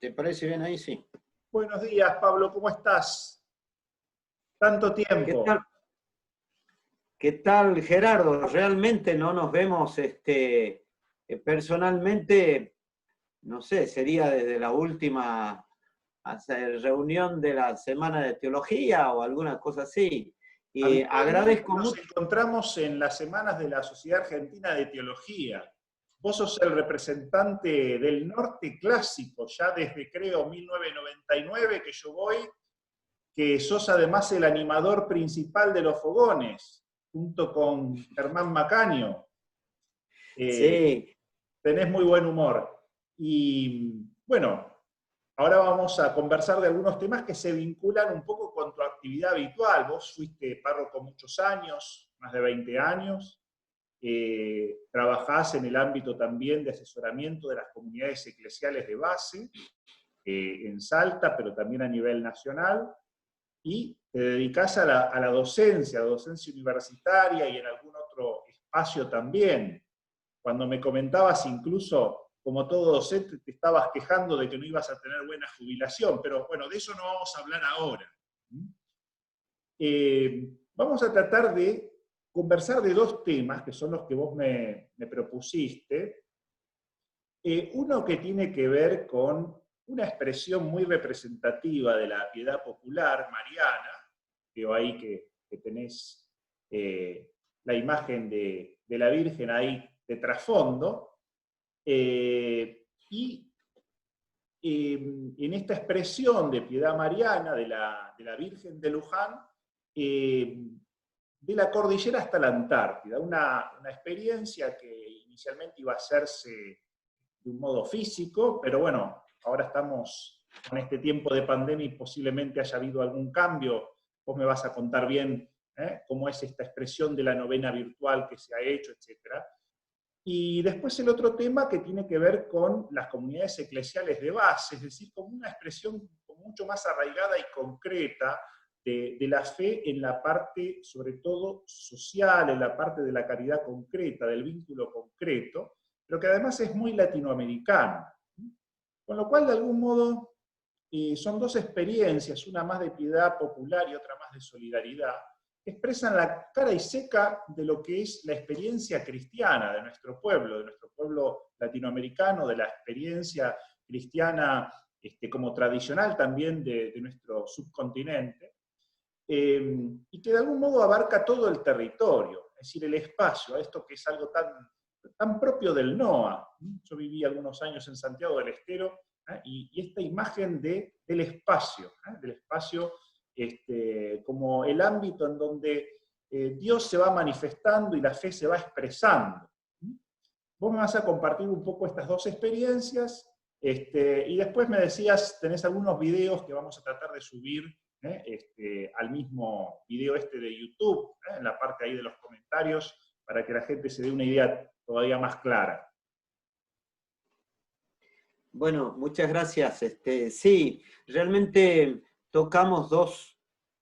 ¿Te parece bien ahí? Sí. Buenos días, Pablo, ¿cómo estás? Tanto ¿Qué tiempo. tal? ¿Qué tal, Gerardo? Realmente no nos vemos personalmente, no sé, sería desde la última reunión de la Semana de Teología o alguna cosa así. Y Habitualmente agradezco nos mucho. encontramos en las semanas de la Sociedad Argentina de Teología. Vos sos el representante del norte clásico, ya desde creo 1999 que yo voy, que sos además el animador principal de los fogones, junto con Germán Macaño. Eh, Sí, Tenés muy buen humor. Y bueno, ahora vamos a conversar de algunos temas que se vinculan un poco con tu actividad habitual. Vos fuiste párroco muchos años, más de 20 años. Trabajás en el ámbito también de asesoramiento de las comunidades eclesiales de base, en Salta, pero también a nivel nacional. Y te dedicás a la docencia universitaria y en algún otro espacio también. Cuando me comentabas incluso, como todo docente, te estabas quejando de que no ibas a tener buena jubilación, pero bueno, de eso no vamos a hablar ahora. Vamos a tratar de conversar de dos temas, que son los que vos me propusiste. Uno que tiene que ver con una expresión muy representativa de la piedad popular mariana, veo ahí que tenés la imagen de la Virgen ahí de trasfondo, y en esta expresión de piedad mariana de la Virgen de Luján, de la cordillera hasta la Antártida, una experiencia que inicialmente iba a hacerse de un modo físico, pero bueno, ahora estamos con este tiempo de pandemia y posiblemente haya habido algún cambio. Vos me vas a contar bien cómo es esta expresión de la novena virtual que se ha hecho, etc. Y después el otro tema que tiene que ver con las comunidades eclesiales de base, es decir, como una expresión mucho más arraigada y concreta de la fe en la parte, sobre todo, social, en la parte de la caridad concreta, del vínculo concreto, pero que además es muy latinoamericano. Con lo cual, de algún modo, son dos experiencias, una más de piedad popular y otra más de solidaridad, que expresan la cara y seca de lo que es la experiencia cristiana de nuestro pueblo latinoamericano, de la experiencia cristiana como tradicional también de nuestro subcontinente, y que de algún modo abarca todo el territorio, es decir, el espacio, esto que es algo tan propio del NOA. Yo viví algunos años en Santiago del Estero, y esta imagen del espacio como el ámbito en donde Dios se va manifestando y la fe se va expresando. Vos me vas a compartir un poco estas dos experiencias, y después me decías, tenés algunos videos que vamos a tratar de subir al mismo video de YouTube, en la parte ahí de los comentarios, para que la gente se dé una idea todavía más clara. bueno, muchas gracias. Sí, realmente tocamos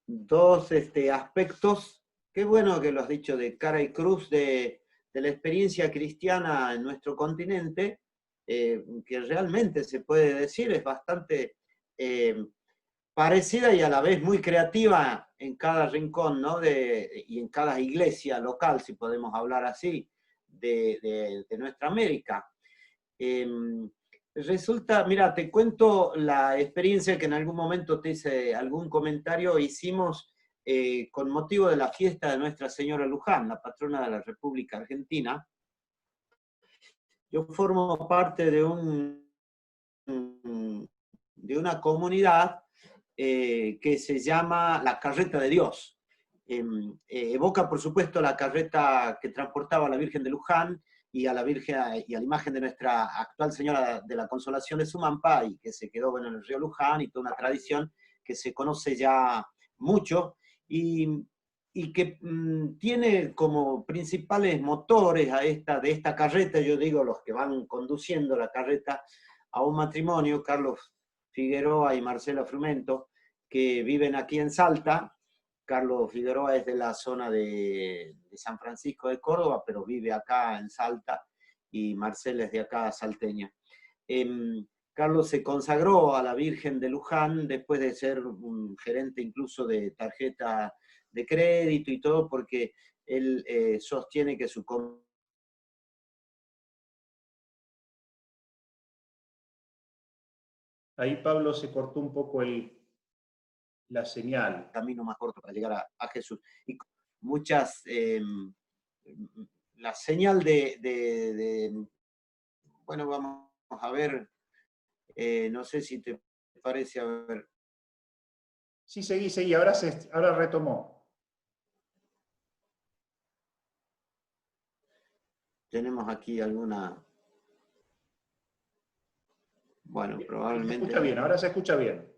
dos aspectos. Qué bueno que lo has dicho, de cara y cruz de la experiencia cristiana en nuestro continente, que realmente se puede decir es bastante parecida y a la vez muy creativa en cada rincón, ¿no? Y en cada iglesia local, si podemos hablar así, de nuestra América. Resulta, mira, te cuento la experiencia que en algún momento te hice algún comentario, hicimos con motivo de la fiesta de Nuestra Señora Luján, la patrona de la República Argentina. Yo formo parte de una comunidad que se llama la Carreta de Dios. Evoca, por supuesto, la carreta que transportaba a la Virgen de Luján y a la Virgen y a la imagen de nuestra actual Señora de la Consolación de Sumampa, y que se quedó en el río Luján, y toda una tradición que se conoce ya mucho, y que tiene como principales motores de esta carreta, yo digo, los que van conduciendo la carreta, a un matrimonio, Carlos Figueroa y Marcela Frumento, que viven aquí en Salta. Carlos Figueroa es de la zona de San Francisco de Córdoba, pero vive acá en Salta, y Marcela es de acá, salteña. Carlos se consagró a la Virgen de Luján después de ser un gerente incluso de tarjeta de crédito y todo, porque él sostiene que su Ahí, Pablo, se cortó un poco la señal. camino más corto para llegar a Jesús. Y muchas, la señal bueno, vamos a ver, no sé si te parece, a ver. Sí, seguí, ahora retomó. Tenemos aquí alguna... Bueno, Se probablemente... escucha bien, ahora se escucha bien.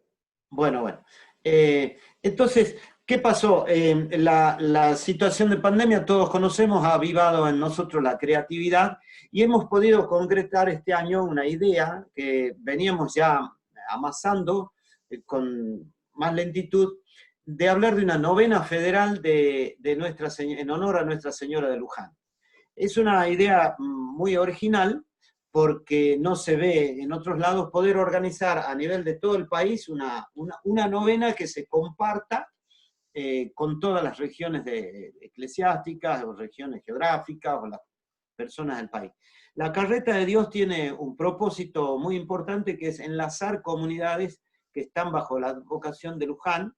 Bueno. Entonces, ¿qué pasó? La situación de pandemia, todos conocemos, ha avivado en nosotros la creatividad y hemos podido concretar este año una idea que veníamos ya amasando con más lentitud, de hablar de una novena federal en honor a Nuestra Señora de Luján. Es una idea muy original, porque no se ve en otros lados poder organizar a nivel de todo el país una novena que se comparta con todas las regiones eclesiásticas o regiones geográficas o las personas del país. La Carreta de Dios tiene un propósito muy importante, que es enlazar comunidades que están bajo la advocación de Luján,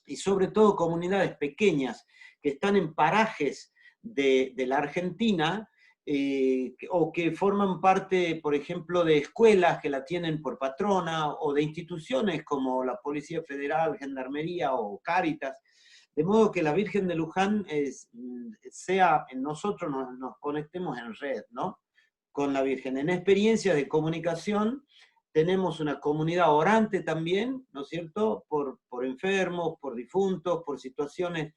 y sobre todo comunidades pequeñas que están en parajes de la Argentina, o que forman parte, por ejemplo, de escuelas que la tienen por patrona, o de instituciones como la Policía Federal, Gendarmería o Cáritas, de modo que la Virgen de Luján nosotros nos conectemos en red, ¿no? Con la Virgen. En experiencia de comunicación tenemos una comunidad orante también, ¿no es cierto?, por enfermos, por difuntos, por situaciones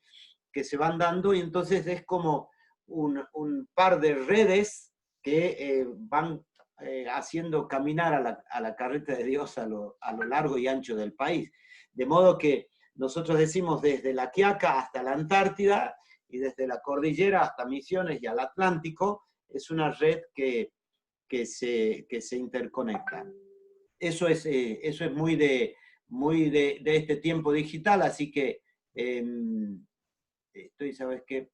que se van dando, y entonces es como un par de redes que van haciendo caminar a la carreta de Dios a lo largo y ancho del país. De modo que nosotros decimos desde la Quiaca hasta la Antártida, y desde la cordillera hasta Misiones y al Atlántico, es una red que se interconecta. Eso es muy de este tiempo digital, así que ¿sabes qué?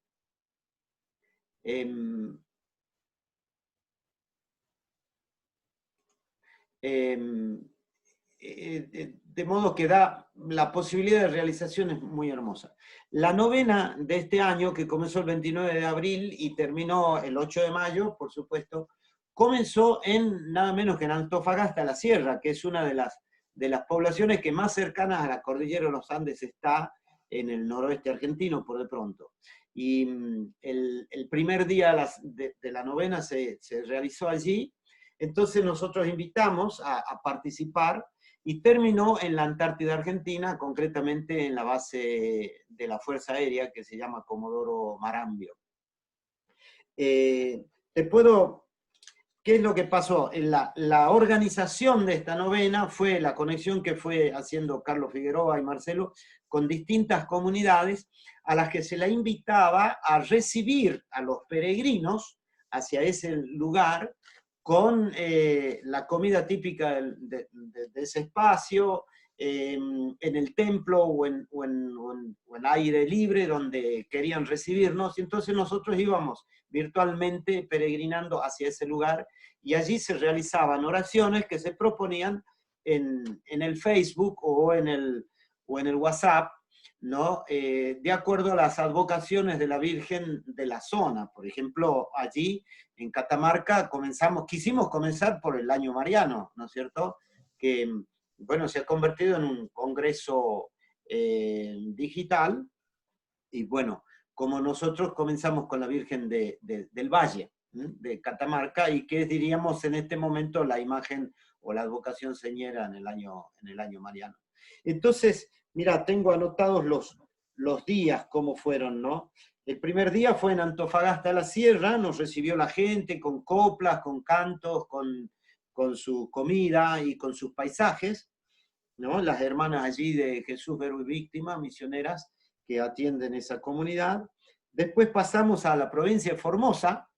De modo que da la posibilidad de realizaciones muy hermosas. La novena de este año, que comenzó el 29 de abril y terminó el 8 de mayo, por supuesto, comenzó en nada menos que en Antofagasta, la Sierra, que es una de las poblaciones que más cercanas a la cordillera de los Andes está en el noroeste argentino, por de pronto. Y el primer día de la novena se realizó allí. Entonces nosotros invitamos a participar, y terminó en la Antártida Argentina, concretamente en la base de la Fuerza Aérea que se llama Comodoro Marambio. ¿Qué es lo que pasó? La organización de esta novena fue la conexión que fue haciendo Carlos Figueroa y Marcelo con distintas comunidades, a las que se la invitaba a recibir a los peregrinos hacia ese lugar con la comida típica de ese espacio, en el templo o en aire libre donde querían recibirnos. Y entonces nosotros íbamos virtualmente peregrinando hacia ese lugar, y allí se realizaban oraciones que se proponían en el Facebook o en el WhatsApp, ¿no? De acuerdo a las advocaciones de la Virgen de la zona. Por ejemplo, allí en Catamarca quisimos comenzar por el año mariano, ¿no es cierto?, que, bueno, se ha convertido en un congreso digital, y bueno, como nosotros comenzamos con la Virgen del Valle, de Catamarca, y que diríamos en este momento la imagen o la advocación señera en el año mariano. Entonces, mira, tengo anotados los días, cómo fueron, ¿no? El primer día fue en Antofagasta la Sierra, nos recibió la gente con coplas, con cantos, con su comida y con sus paisajes, ¿no? Las hermanas allí de Jesús, Verbo y Víctima, misioneras, que atienden esa comunidad. Después pasamos a la provincia de Formosa,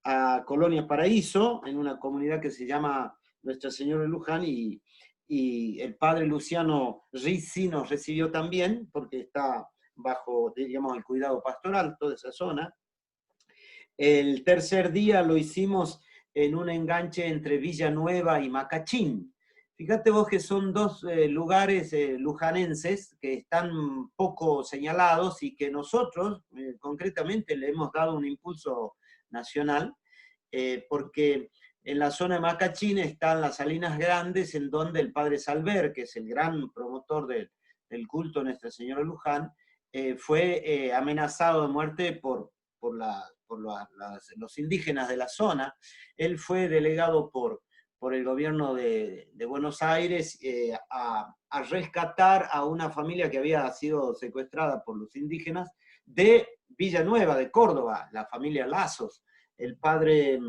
a Colonia Paraíso, en una comunidad que se llama Nuestra Señora de Luján, y el padre Luciano Rizzi nos recibió también, porque está bajo, digamos, el cuidado pastoral, toda esa zona. El tercer día lo hicimos en un enganche entre Villanueva y Macachín. Fíjate vos que son dos lugares lujanenses que están poco señalados y que nosotros concretamente le hemos dado un impulso nacional, porque en la zona de Macachín están las Salinas Grandes, en donde el padre Salver, que es el gran promotor del culto a Nuestra Señora de Luján, fue amenazado de muerte por los indígenas de la zona. Él fue delegado por el gobierno de Buenos Aires a rescatar a una familia que había sido secuestrada por los indígenas de Villanueva, de Córdoba, la familia Lazos. El padre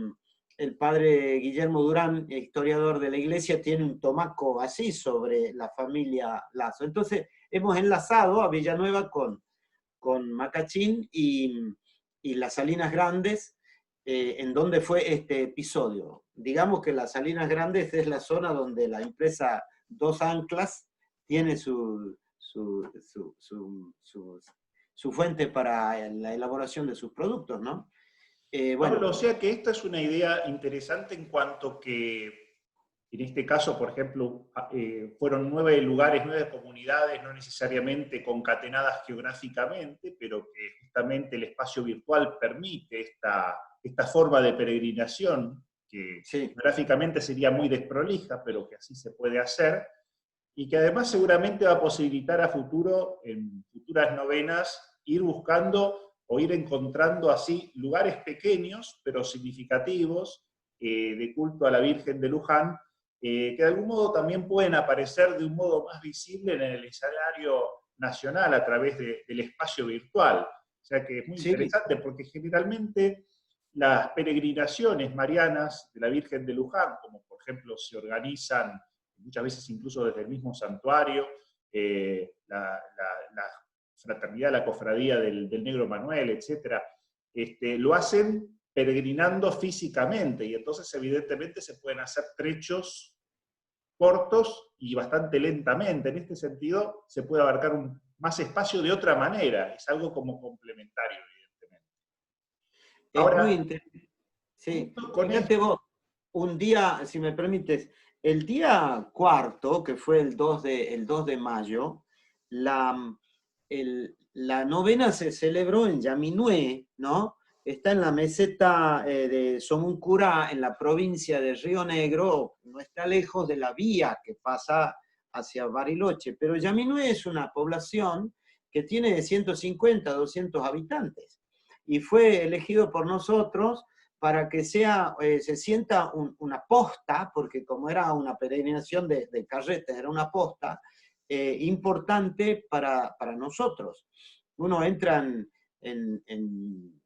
Guillermo Durán, historiador de la iglesia, tiene un tomaco así sobre la familia Lazo. Entonces, hemos enlazado a Villanueva con Macachín y las Salinas Grandes, en donde fue este episodio. Digamos que las Salinas Grandes es la zona donde la empresa Dos Anclas tiene su fuente para la elaboración de sus productos, ¿no? Pablo, Bueno, o sea que esta es una idea interesante en cuanto que, en este caso, por ejemplo, fueron 9 lugares, 9 comunidades, no necesariamente concatenadas geográficamente, pero que justamente el espacio virtual permite esta forma de peregrinación, que sí. gráficamente sería muy desprolija, pero que así se puede hacer, y que además seguramente va a posibilitar a futuro, en futuras novenas, ir buscando o ir encontrando así lugares pequeños, pero significativos, de culto a la Virgen de Luján, que de algún modo también pueden aparecer de un modo más visible en el escenario nacional a través del espacio virtual. O sea que es muy Sí, interesante porque generalmente las peregrinaciones marianas de la Virgen de Luján, como por ejemplo se organizan muchas veces incluso desde el mismo santuario, la fraternidad, la cofradía del Negro Manuel, etc., lo hacen peregrinando físicamente, y entonces evidentemente se pueden hacer trechos cortos y bastante lentamente. En este sentido, se puede abarcar más espacio de otra manera, es algo como complementario, evidentemente. es muy Ahora, interesante. Sí, con fíjate esto, vos, un día, si me permites, el día cuarto, que fue el 2 de mayo, la, la novena se celebró en Yaminué, ¿no? Está en la meseta de Somuncurá, en la provincia de Río Negro, no está lejos de la vía que pasa hacia Bariloche, pero Yaminué es una población que tiene de 150 a 200 habitantes y fue elegido por nosotros para que se sienta una posta, porque como era una peregrinación de carretas, era una posta importante para nosotros. Uno entra en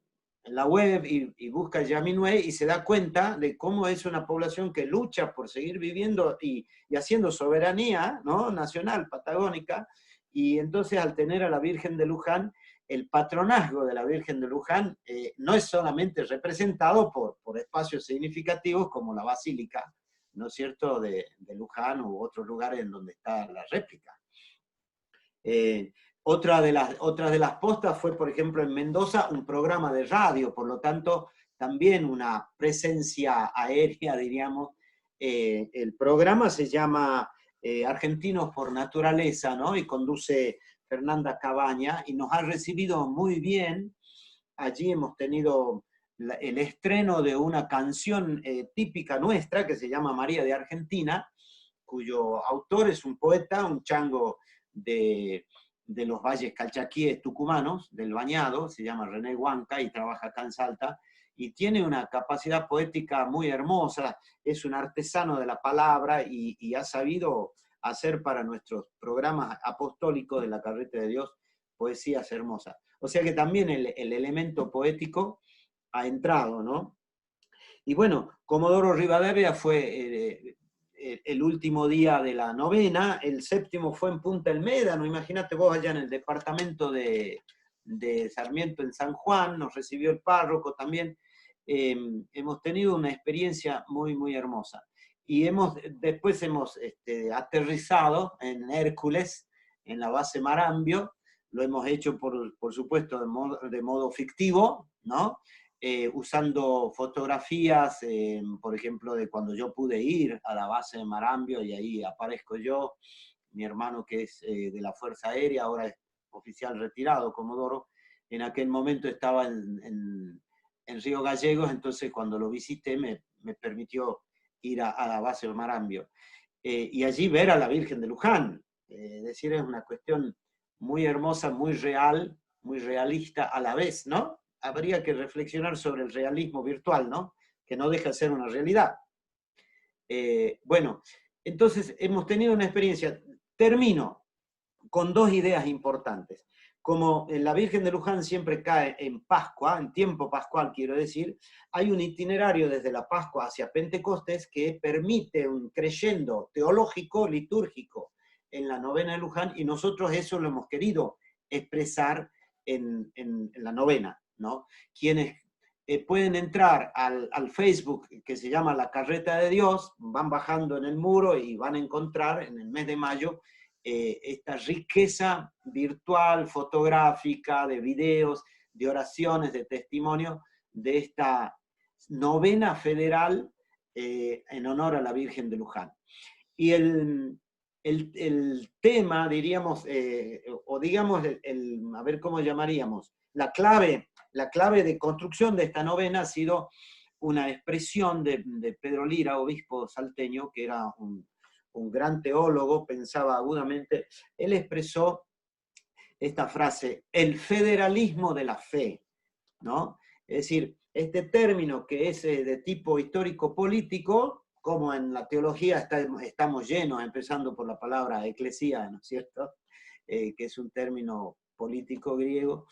la web y busca Yaminué y se da cuenta de cómo es una población que lucha por seguir viviendo y haciendo soberanía, ¿no?, nacional, patagónica, y entonces al tener a la Virgen de Luján, el patronazgo de la Virgen de Luján no es solamente representado por espacios significativos como la Basílica, ¿no es cierto?, de Luján u otros lugares en donde está la réplica. Otras de las postas fue, por ejemplo, en Mendoza, un programa de radio, por lo tanto, también una presencia aérea, diríamos. El programa se llama Argentinos por Naturaleza, ¿no? Y conduce Fernanda Cabaña, y nos ha recibido muy bien. Allí hemos tenido el estreno de una canción típica nuestra que se llama María de Argentina, cuyo autor es un poeta, un chango de los valles calchaquíes tucumanos, del Bañado, se llama René Huanca y trabaja acá en Salta, y tiene una capacidad poética muy hermosa, es un artesano de la palabra y ha sabido hacer para nuestros programas apostólicos de la Carreta de Dios poesías hermosas. O sea que también el elemento poético ha entrado, ¿no? Y bueno, Comodoro Rivadavia fue el último día de la novena, el séptimo fue en Punta El Médano, imagínate vos allá en el departamento de Sarmiento en San Juan, nos recibió el párroco también, hemos tenido una experiencia muy, muy hermosa. y después hemos aterrizado en Hércules, en la base Marambio. Lo hemos hecho, por supuesto, de modo fictivo, ¿no? Usando fotografías, por ejemplo, de cuando yo pude ir a la base de Marambio, y ahí aparezco yo, mi hermano que es de la Fuerza Aérea, ahora es oficial retirado, Comodoro. En aquel momento estaba en Río Gallegos, entonces cuando lo visité me permitió ir a la base de Marambio. Y allí ver a la Virgen de Luján. Es decir, es una cuestión muy hermosa, muy real, muy realista a la vez, ¿no? Habría que reflexionar sobre el realismo virtual, ¿no? Que no deja de ser una realidad. Bueno, entonces hemos tenido una experiencia. Termino con dos ideas importantes. Como la Virgen de Luján siempre cae en Pascua, en tiempo pascual quiero decir, hay un itinerario desde la Pascua hacia Pentecostés que permite un crescendo teológico, litúrgico en la novena de Luján, y nosotros eso lo hemos querido expresar en la novena, ¿no? Quienes pueden entrar al Facebook que se llama La Carreta de Dios, van bajando en el muro y van a encontrar en el mes de mayo esta riqueza virtual, fotográfica, de videos, de oraciones, de testimonio, de esta novena federal en honor a la Virgen de Luján. Y el tema, diríamos, o digamos, a ver cómo llamaríamos, la clave de construcción de esta novena ha sido una expresión de Pedro Lira, obispo salteño, que era un gran teólogo, pensaba agudamente. Él expresó esta frase, el federalismo de la fe, ¿no? Es decir, este término que es de tipo histórico-político, como en la teología estamos llenos, empezando por la palabra eclesía, ¿no es cierto? Que es un término político griego.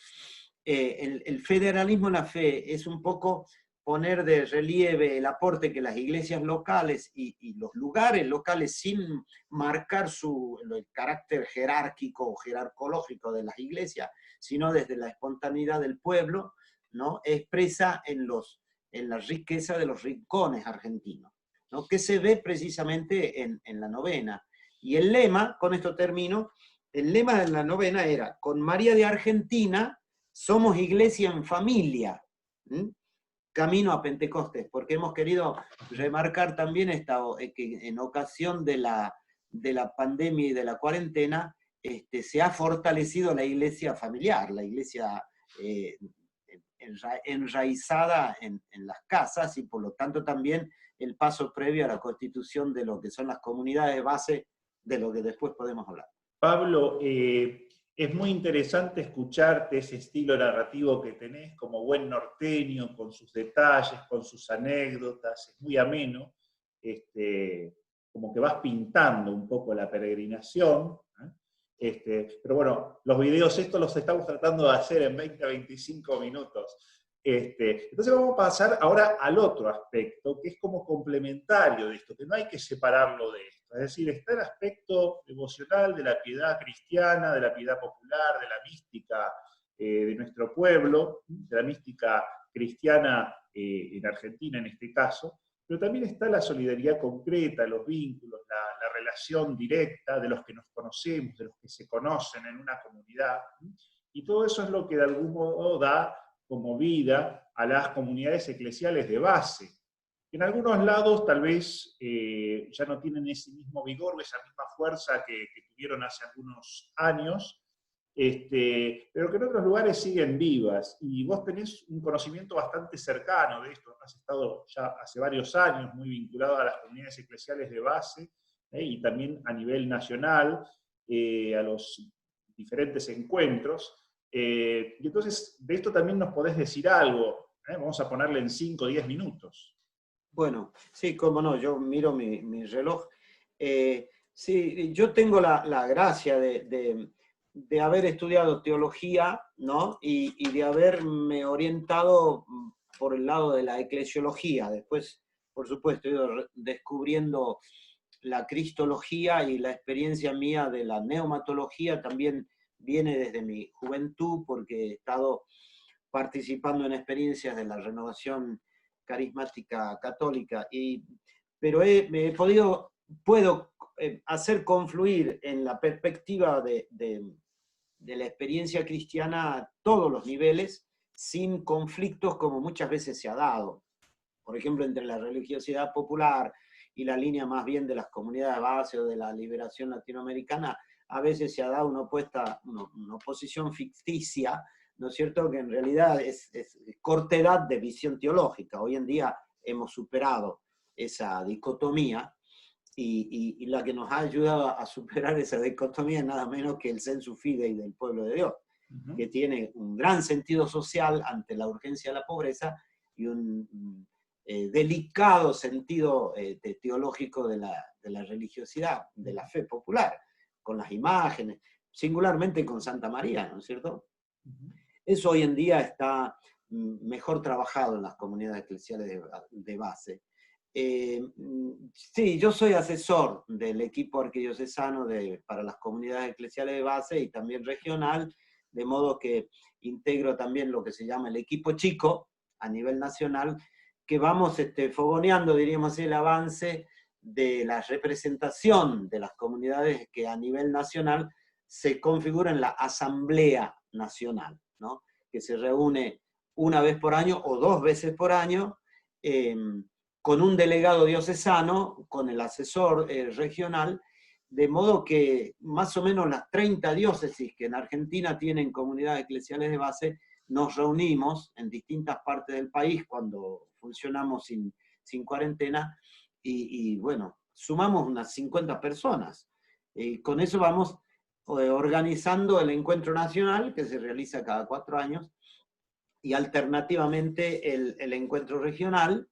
El federalismo de la fe es un poco poner de relieve el aporte que las iglesias locales y los lugares locales, sin marcar el carácter jerárquico o jerarcológico de las iglesias, sino desde la espontaneidad del pueblo, ¿no? Expresa en la riqueza de los rincones argentinos, ¿no? Que se ve precisamente en la novena. Y el lema, con esto termino, el lema de la novena era, con María de Argentina somos iglesia en familia, camino a Pentecostés, porque hemos querido remarcar también que en ocasión de la pandemia y de la cuarentena, se ha fortalecido la iglesia familiar, la iglesia enraizada en las casas, y por lo tanto también el paso previo a la constitución de lo que son las comunidades de base, de lo que después podemos hablar. Pablo, es muy interesante escucharte ese estilo narrativo que tenés como buen norteño, con sus detalles, con sus anécdotas, es muy ameno, como que vas pintando un poco la peregrinación, pero bueno, los videos estos los estamos tratando de hacer en 20 a 25 minutos. Entonces vamos a pasar ahora al otro aspecto, que es como complementario de esto, que no hay que separarlo de esto. Es decir, está el aspecto devocional de la piedad cristiana, de la piedad popular, de la mística de nuestro pueblo, de la mística cristiana en Argentina en este caso, pero también está la solidaridad concreta, los vínculos, la relación directa de los que nos conocemos, de los que se conocen en una comunidad, y todo eso es lo que de algún modo da como vida a las comunidades eclesiales de base. En algunos lados tal vez ya no tienen ese mismo vigor o esa misma fuerza que tuvieron hace algunos años, pero que en otros lugares siguen vivas. Y vos tenés un conocimiento bastante cercano de esto, has estado ya hace varios años muy vinculado a las comunidades eclesiales de base, y también a nivel nacional, a los diferentes encuentros. Y entonces, de esto también nos podés decir algo. Vamos a ponerle en 5 o 10 minutos. Bueno, sí, cómo no, yo miro mi reloj. Sí, yo tengo la gracia de haber estudiado teología, ¿no? Y de haberme orientado por el lado de la eclesiología. Después, por supuesto, he ido descubriendo la cristología, y la experiencia mía de la neumatología también viene desde mi juventud, porque he estado participando en experiencias de la renovación carismática católica. pero puedo hacer confluir en la perspectiva de la experiencia cristiana todos los niveles, sin conflictos como muchas veces se ha dado. Por ejemplo, entre la religiosidad popular y la línea más bien de las comunidades de base o de la liberación latinoamericana, a veces se ha dado una oposición ficticia, ¿no es cierto?, que en realidad es cortedad de visión teológica. Hoy en día hemos superado esa dicotomía, y la que nos ha ayudado a superar esa dicotomía es nada menos que el sensu fidei del pueblo de Dios, que tiene un gran sentido social ante la urgencia de la pobreza y un delicado sentido teológico de la religiosidad, de la fe popular, con las imágenes, singularmente con Santa María, ¿no es cierto? Eso hoy en día está mejor trabajado en las comunidades eclesiales de base. Sí, yo soy asesor del equipo arquidiocesano para las comunidades eclesiales de base y también regional, de modo que integro también lo que se llama el equipo chico a nivel nacional, que vamos fogoneando, diríamos así, el avance de la representación de las comunidades que a nivel nacional se configura en la Asamblea Nacional, ¿no?, que se reúne una vez por año o 2 veces por año, con un delegado diocesano, con el asesor regional, de modo que más o menos las 30 diócesis que en Argentina tienen comunidades eclesiales de base, nos reunimos en distintas partes del país cuando funcionamos sin cuarentena, y bueno, sumamos unas 50 personas. Con eso vamos organizando el encuentro nacional, que se realiza cada 4 años, y alternativamente el encuentro regional,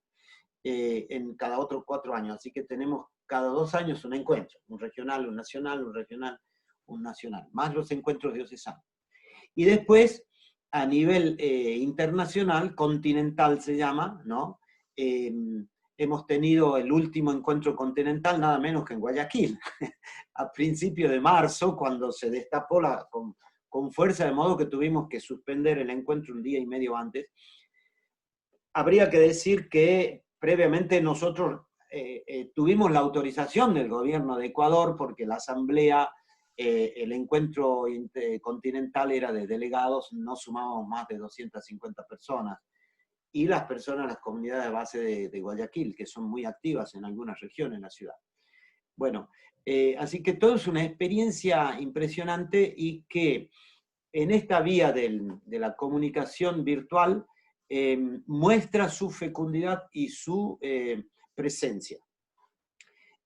en cada otros 4 años. Así que tenemos cada 2 años un encuentro, un regional, un nacional, un regional, un nacional, más los encuentros diocesanos. Y después, a nivel internacional, continental se llama, ¿no? Hemos tenido el último encuentro continental nada menos que en Guayaquil, a principios de marzo, cuando se destapó con fuerza, de modo que tuvimos que suspender el encuentro un día y medio antes. Habría que decir que previamente nosotros tuvimos la autorización del gobierno de Ecuador, porque la asamblea, el encuentro continental era de delegados, no sumábamos más de 250 personas, y las comunidades de base de Guayaquil, que son muy activas en algunas regiones de la ciudad. Bueno, así que todo es una experiencia impresionante, y que en esta vía de la comunicación virtual muestra su fecundidad y su presencia.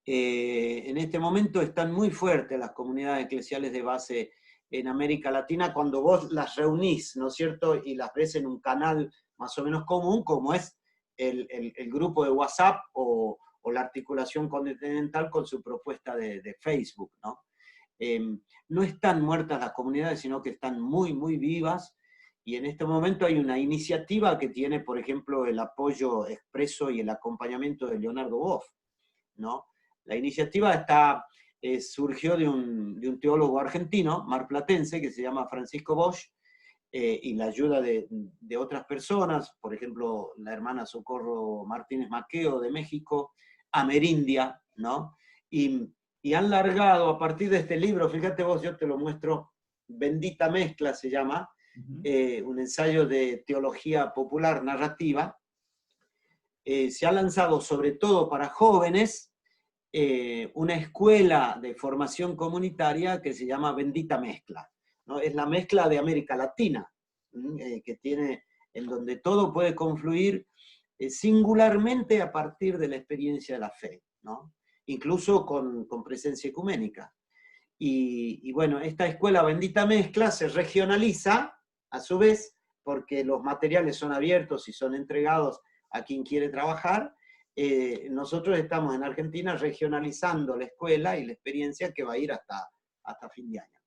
En este momento están muy fuertes las comunidades eclesiales de base en América Latina, cuando vos las reunís, ¿no es cierto?, y las ves en un canal más o menos común, como es el grupo de WhatsApp o la articulación continental con su propuesta de Facebook, ¿no? No están muertas las comunidades, sino que están muy, muy vivas, y en este momento hay una iniciativa que tiene, por ejemplo, el apoyo expreso y el acompañamiento de Leonardo Boff, ¿no? La iniciativa surgió de un teólogo argentino, marplatense, que se llama Francisco Bosch, y la ayuda de otras personas, por ejemplo, la hermana Socorro Martínez Maqueo de México, Amerindia, ¿no? Y han largado a partir de este libro, fíjate vos, yo te lo muestro, Bendita Mezcla se llama, un ensayo de teología popular narrativa. Se ha lanzado sobre todo para jóvenes una escuela de formación comunitaria que se llama Bendita Mezcla, ¿no? Es la mezcla de América Latina, que tiene, en donde todo puede confluir singularmente a partir de la experiencia de la fe, ¿no? Incluso con presencia ecuménica. Y bueno, esta escuela Bendita Mezcla se regionaliza, a su vez, porque los materiales son abiertos y son entregados a quien quiere trabajar. Nosotros estamos en Argentina regionalizando la escuela y la experiencia, que va a ir hasta fin de año.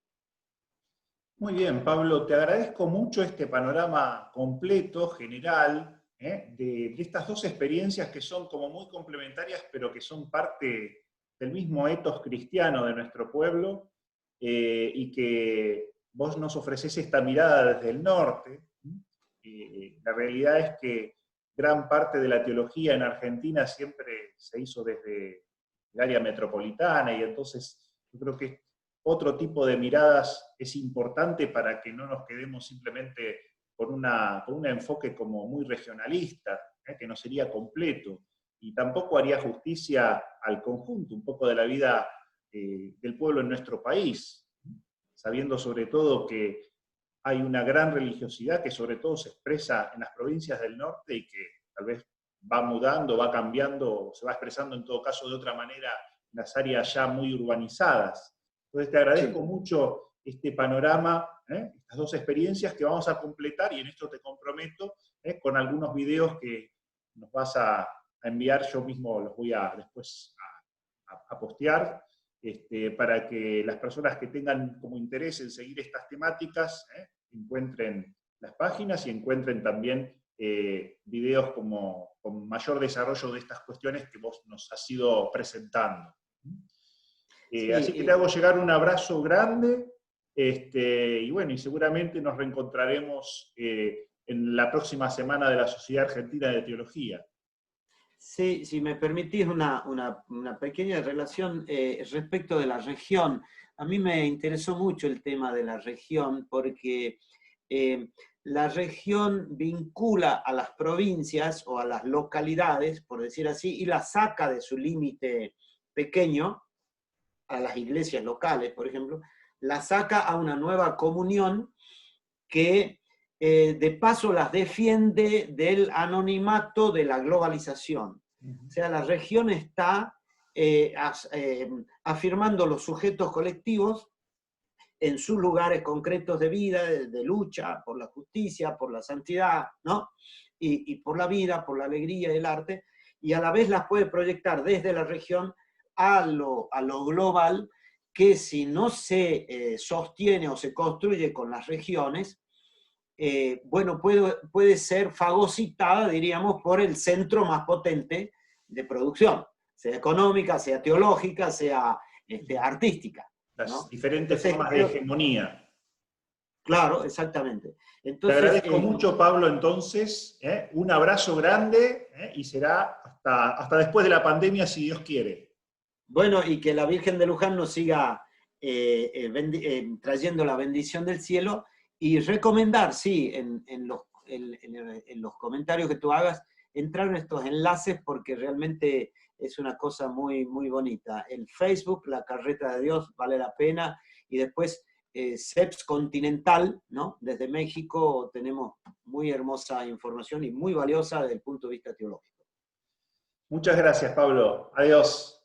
Muy bien, Pablo, te agradezco mucho este panorama completo, general, de estas dos experiencias que son como muy complementarias, pero que son parte del mismo ethos cristiano de nuestro pueblo, y que vos nos ofrecés esta mirada desde el norte. La realidad es que gran parte de la teología en Argentina siempre se hizo desde el área metropolitana, y entonces yo creo que otro tipo de miradas es importante para que no nos quedemos simplemente con un enfoque como muy regionalista, que no sería completo, y tampoco haría justicia al conjunto, un poco de la vida del pueblo en nuestro país, sabiendo sobre todo que hay una gran religiosidad que sobre todo se expresa en las provincias del norte y que tal vez va mudando, va cambiando, se va expresando en todo caso de otra manera en las áreas ya muy urbanizadas. Entonces te agradezco mucho este panorama, estas dos experiencias que vamos a completar, y en esto te comprometo, con algunos videos que nos vas a enviar, yo mismo los voy a después a postear, para que las personas que tengan como interés en seguir estas temáticas encuentren las páginas y encuentren también videos con mayor desarrollo de estas cuestiones que vos nos has ido presentando. Sí, así que te hago llegar un abrazo grande, y bueno, y seguramente nos reencontraremos en la próxima semana de la Sociedad Argentina de Teología. sí, si me permitís una pequeña relación respecto de la región. A mí me interesó mucho el tema de la región porque la región vincula a las provincias o a las localidades, por decir así, y las saca de su límite pequeño, a las iglesias locales, por ejemplo, la saca a una nueva comunión que de paso las defiende del anonimato de la globalización. O sea, la región está afirmando los sujetos colectivos en sus lugares concretos de vida, de lucha por la justicia, por la santidad, ¿no? Y por la vida, por la alegría y el arte, y a la vez las puede proyectar desde la región a lo global, que si no se sostiene o se construye con las regiones, bueno, puede ser fagocitada, diríamos, por el centro más potente de producción, sea económica, sea teológica, sea artística. Las ¿no? diferentes Entonces, formas de hegemonía. Claro, exactamente. Entonces, Te agradezco mucho, Pablo, entonces. Un abrazo grande, y será hasta después de la pandemia, si Dios quiere. Bueno, y que la Virgen de Luján nos siga trayendo la bendición del cielo, y recomendar, sí, en los comentarios que tú hagas, entrar en estos enlaces porque realmente es una cosa muy, muy bonita. El Facebook, La Carreta de Dios, vale la pena, y después CEPS Continental, ¿no? Desde México tenemos muy hermosa información y muy valiosa desde el punto de vista teológico. Muchas gracias, Pablo. Adiós.